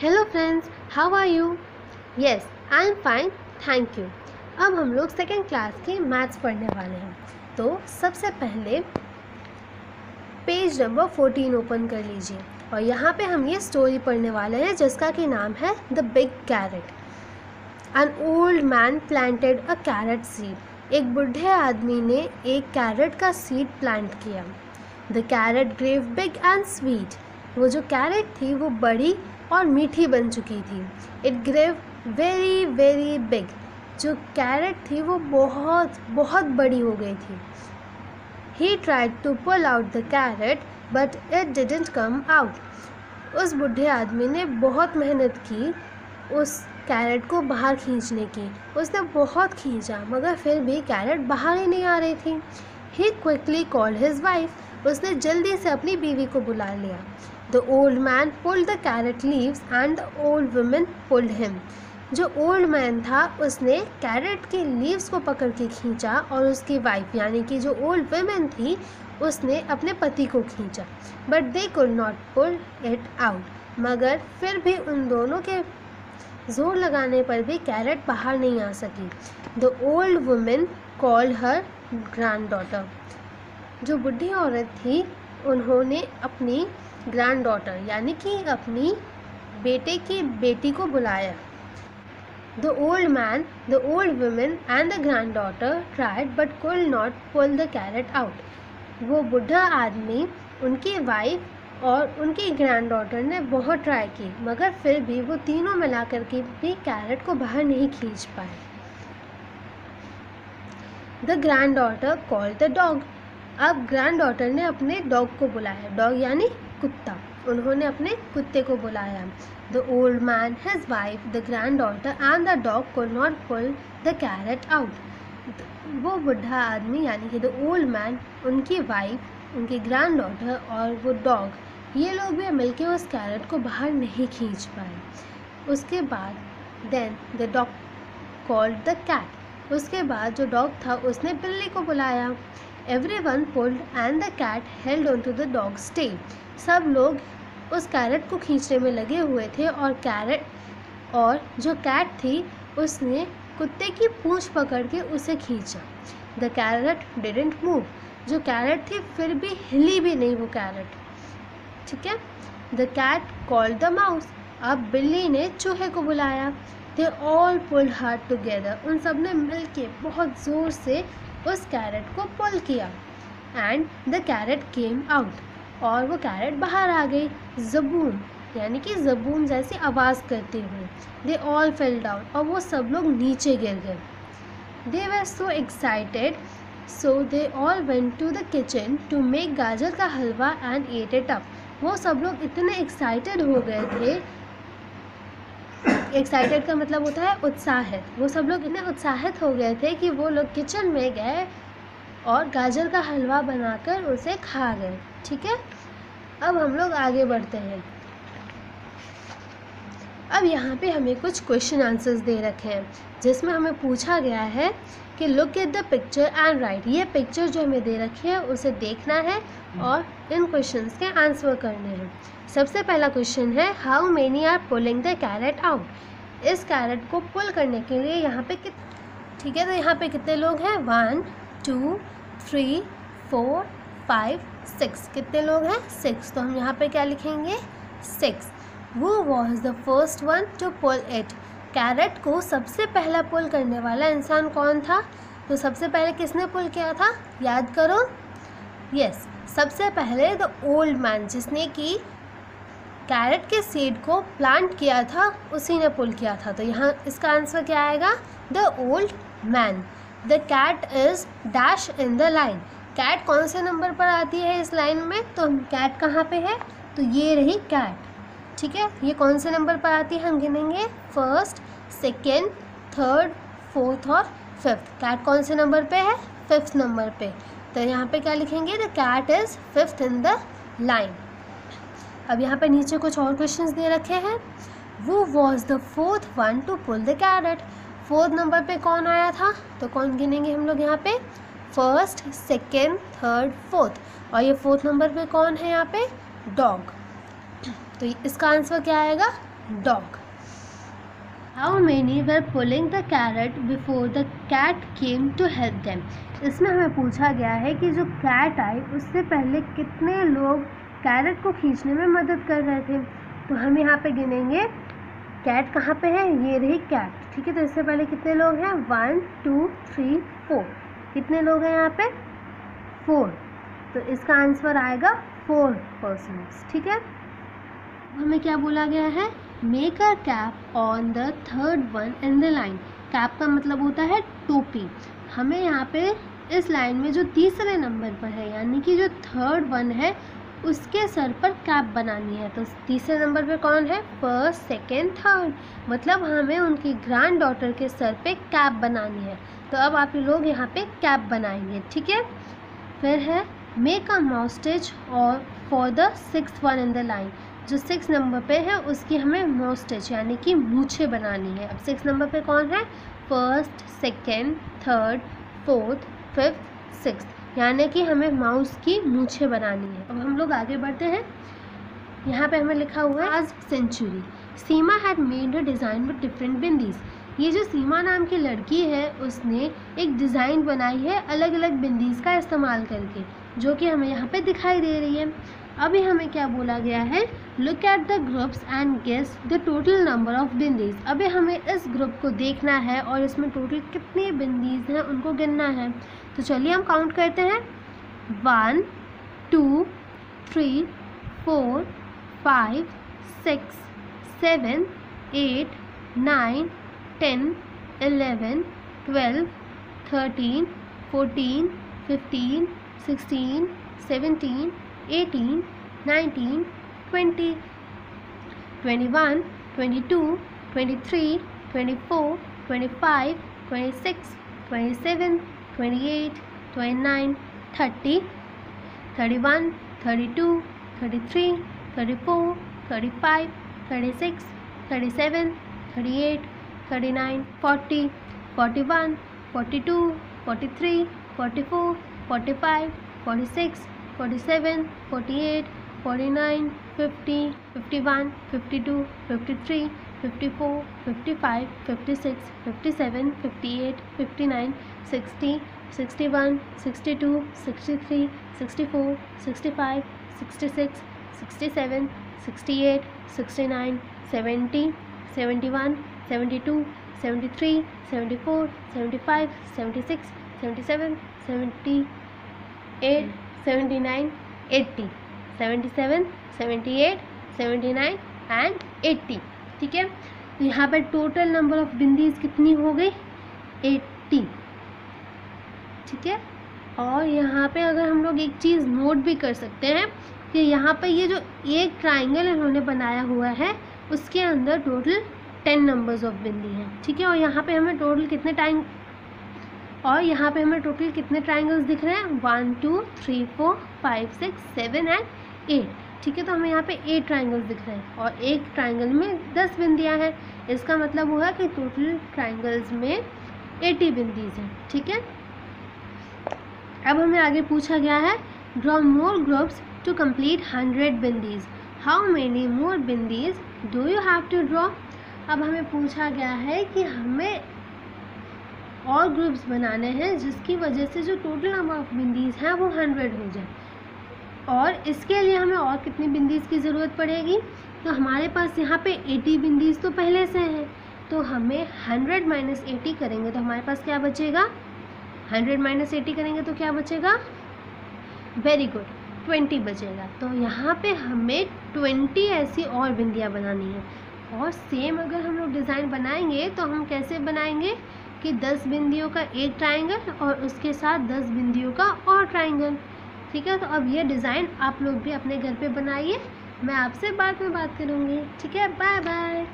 Hello friends, how are you? Yes, I am fine, thank you. अब हम लोग second class के maths पढ़ने वाले हैं। तो सबसे पहले पेज नंबर 14 ओपन कर लीजिए और यहाँ पे हम ये स्टोरी पढ़ने वाले हैं जिसका कि नाम है the big carrot. An old man planted a carrot seed. एक बूढ़े आदमी ने एक कैरेट का सीड प्लांट किया। The carrot grew big and sweet. वो जो कैरेट थी वो बड़ी और मीठी बन चुकी थी। It grew very very big. जो कैरेट थी वो बहुत बहुत बड़ी हो गई थी। He tried to pull out the carrot, but it didn't come out. उस बूढ़े आदमी ने बहुत मेहनत की उस कैरेट को बाहर खींचने की। उसने बहुत खींचा मगर फिर भी कैरेट बाहर ही नहीं आ रही थी। He quickly called his wife. उसने जल्दी से अपनी बीवी को बुला लिया। The old man pulled the carrot leaves and the old woman pulled him. जो ओल्ड मैन था उसने कैरेट के लीव्स को पकड़ के खींचा और उसकी वाइफ यानी कि जो ओल्ड वुमेन थी उसने अपने पति को खींचा। But they could not pull it out. मगर फिर भी उन दोनों के जोर लगाने पर भी कैरेट बाहर नहीं आ सकी। The old women called her grand daughter. जो बुढ़ी औरत थी उन्होंने अपनी ग्रैंड डॉटर यानी कि अपनी बेटे की बेटी को बुलाया। The old man, the old woman and the granddaughter tried but could not pull the carrot out. वो बुढ़ा आदमी, उनकी वाइफ और उनकी ग्रैंड डॉटर ने बहुत ट्राई की मगर फिर भी वो तीनों मिलाकर के भी कैरेट को बाहर नहीं खींच पाए। The granddaughter called the dog. अब ग्रैंड डॉटर ने अपने डॉग को बुलाया। डॉग यानी कुत्ता। उन्होंने अपने कुत्ते को बुलाया। The old man, his wife, the granddaughter and the dog could not pull the carrot out. वो बुढ़ा आदमी यानी कि the old man, उनकी वाइफ, उनकी ग्रैंड डॉटर और वो डॉग ये लोग भी मिलके उस कैरेट को बाहर नहीं खींच पाए। उसके बाद then the dog called the cat. उसके बाद जो डॉग था उसने बिल्ली को बुलाया। Everyone pulled and the cat held onto the dog's tail. सब लोग उस कैरेट को खींचने में लगे हुए थे और जो कैट थी उसने कुत्ते की पूंछ पकड़ के उसे खींचा। The carat didn't move. जो कैरेट थी फिर भी हिली भी नहीं वो कैरेट। ठीक है। The cat called the mouse. अब बिल्ली ने चूहे को बुलाया। They all pulled hard together. उन सब ने मिल के बहुत ज़ोर से उस कैरेट को पुल किया। And the carat came out. और वो कैरेट बाहर आ गई। ज़बूम यानी कि ज़बूम जैसी आवाज़ करते हुए। They all fell down. और वो सब लोग नीचे गिर गए। They were so excited so they all went to the kitchen to make gajar ka halwa and ate it up. वो सब लोग इतने एक्साइटेड हो गए थे। एक्साइटेड का मतलब होता है उत्साहित। वो सब लोग इतने उत्साहित हो गए थे कि वो लोग किचन में गए और गाजर का हलवा बनाकर उसे खा गए। ठीक है। अब हम लोग आगे बढ़ते हैं। अब यहाँ पे हमें कुछ क्वेश्चन आंसर्स दे रखे हैं जिसमें हमें पूछा गया है कि look at the picture and right. ये पिक्चर जो हमें दे रखी है उसे देखना है और इन क्वेश्चंस के आंसर करने हैं। सबसे पहला क्वेश्चन है how many are pulling the carrot out. इस कैरेट को पुल करने के लिए यहाँ पे ठीक है, तो यहाँ पे कितने लोग हैं? 1 2 3 4 5 6। कितने लोग हैं? 6। तो हम यहाँ पे क्या लिखेंगे? 6। Who was the first one to pull it? Carrot को सबसे पहला पुल करने वाला इंसान कौन था? तो सबसे पहले किसने पुल किया था? याद करो। यस, सबसे पहले द ओल्ड मैन जिसने कि कैरेट के सीड को प्लांट किया था उसी ने पुल किया था। तो यहाँ इसका आंसर क्या आएगा? The old man. The cat is dash in the line. Cat कौन से नंबर पर आती है इस लाइन में? तो कैट कहाँ पे है? तो ये रही कैट। ठीक है। ये कौन से नंबर पर आती है? हम गिनेंगे 1st, 2nd, 3rd, 4th और 5th। कैट कौन से नंबर पे है? 5th नंबर पे। तो यहाँ पे क्या लिखेंगे? The cat is 5th in the line. अब यहाँ पे नीचे कुछ और क्वेश्चंस दे रखे हैं। Who was the 4th one to pull the carrot? 4th number पे कौन आया था? तो कौन गिनेंगे हम लोग यहाँ पे? 1st, 2nd, 3rd, 4th। और ये 4th नंबर पे कौन है यहाँ पे? डॉग। तो इसका आंसर क्या आएगा? dog. How many were pulling the carrot before the cat came to help them? इसमें हमें पूछा गया है कि जो कैट आई उससे पहले कितने लोग कैरेट को खींचने में मदद कर रहे थे। तो हम यहाँ पे गिनेंगे, कैट कहाँ पे है, ये रही कैट, ठीक है। तो इससे पहले कितने लोग हैं, 1 2 3 4, कितने लोग हैं यहाँ पे, 4। तो इसका आंसर आएगा 4 पर्सन्स, ठीक है। हमें क्या बोला गया है, make a cap on the third one in the line. Cap का मतलब होता है टोपी। हमें यहाँ पे इस लाइन में जो तीसरे नंबर पर है, यानी कि जो थर्ड वन है, उसके सर पर कैप बनानी है। तो तीसरे नंबर पे कौन है, फर्स्ट सेकेंड थर्ड, मतलब हमें उनकी ग्रैंड डॉटर के सर पे कैप बनानी है। तो अब आप लोग यहाँ पे कैप बनाएंगे, ठीक है। फिर है मेक अ मॉस्टेच और for the 6th one in the line. जो 6 नंबर पे है उसकी हमें मॉस्टेच यानी कि मूछे बनानी है। अब 6 नंबर पे कौन है, first second third fourth fifth sixth, यानी कि हमें माउस की मूछे बनानी है। अब हम लोग आगे बढ़ते हैं। यहाँ पे हमें लिखा हुआ है last century Seema had made a design with different bindis. ये जो सीमा नाम की लड़की है उसने एक डिज़ाइन बनाई है अलग अलग बिंदीज का इस्तेमाल करके, जो कि हमें यहाँ पे दिखाई दे रही है। अभी हमें क्या बोला गया है, look at the groups and guess the total number of bindis. अभी हमें इस ग्रुप को देखना है और इसमें टोटल कितनी बिंदीज हैं उनको गिनना है। तो चलिए हम काउंट करते हैं, 1 2 3 4 5 6 7 8 9 10 11 12 13 14 15 16 17 18 19 20 21 22 23 24 25 26 27 28 29 30 31 32 33 34 35 36 37 38 39 40 41 42 43 44 45 46 47 48 49 50 51 52 53 54 55 56 57 58 59 60 61 62 63 64 65 66 67 68 69 70 71 72 73 74 75 76 77 78 79 80 77 78 79 एंड 80, ठीक है। तो यहाँ पर टोटल नंबर ऑफ बिंदीज कितनी हो गई, 80, ठीक है। और यहाँ पे अगर हम लोग एक चीज़ नोट भी कर सकते हैं कि यहाँ पे ये जो एक ट्राइंगल इन्होंने बनाया हुआ है उसके अंदर टोटल 10 नंबर्स ऑफ बिंदी हैं, ठीक है। और यहाँ पे हमें टोटल कितने ट्राइंगल्स दिख रहे हैं, 1 2 3 4 5 6 7 एंड 8, ठीक है। तो हमें यहाँ पे 8 ट्राइंगल्स दिख रहे हैं और एक ट्राइंगल में 10 बिंदियाँ हैं। इसका मतलब हुआ कि टोटल ट्राइंगल्स में 80 बिंदीज हैं, ठीक है। अब हमें आगे पूछा गया है, draw more groups to complete 100 bindis. How many more bindis do you have to draw. अब हमें पूछा गया है कि हमें और ग्रुप्स बनाने हैं जिसकी वजह से जो टोटल नंबर ऑफ बिंदीज हैं वो 100 हो जाए। और इसके लिए हमें और कितनी बिंदीज की ज़रूरत पड़ेगी, तो हमारे पास यहाँ पे 80 बिंदीज तो पहले से हैं, तो हमें 100 माइनस 80 करेंगे तो हमारे पास क्या बचेगा, 100 माइनस 80 करेंगे तो क्या बचेगा, वेरी गुड, 20 बचेगा। तो यहाँ पे हमें 20 ऐसी और बिंदियाँ बनानी है। और सेम अगर हम लोग डिज़ाइन बनाएंगे तो हम कैसे बनाएंगे कि 10 बिंदियों का एक ट्राइंगल और उसके साथ 10 बिंदियों का और ट्राइंगल, ठीक है। तो अब ये डिज़ाइन आप लोग भी अपने घर पे बनाइए, मैं आपसे बाद में बात करूँगी, ठीक है। Bye bye.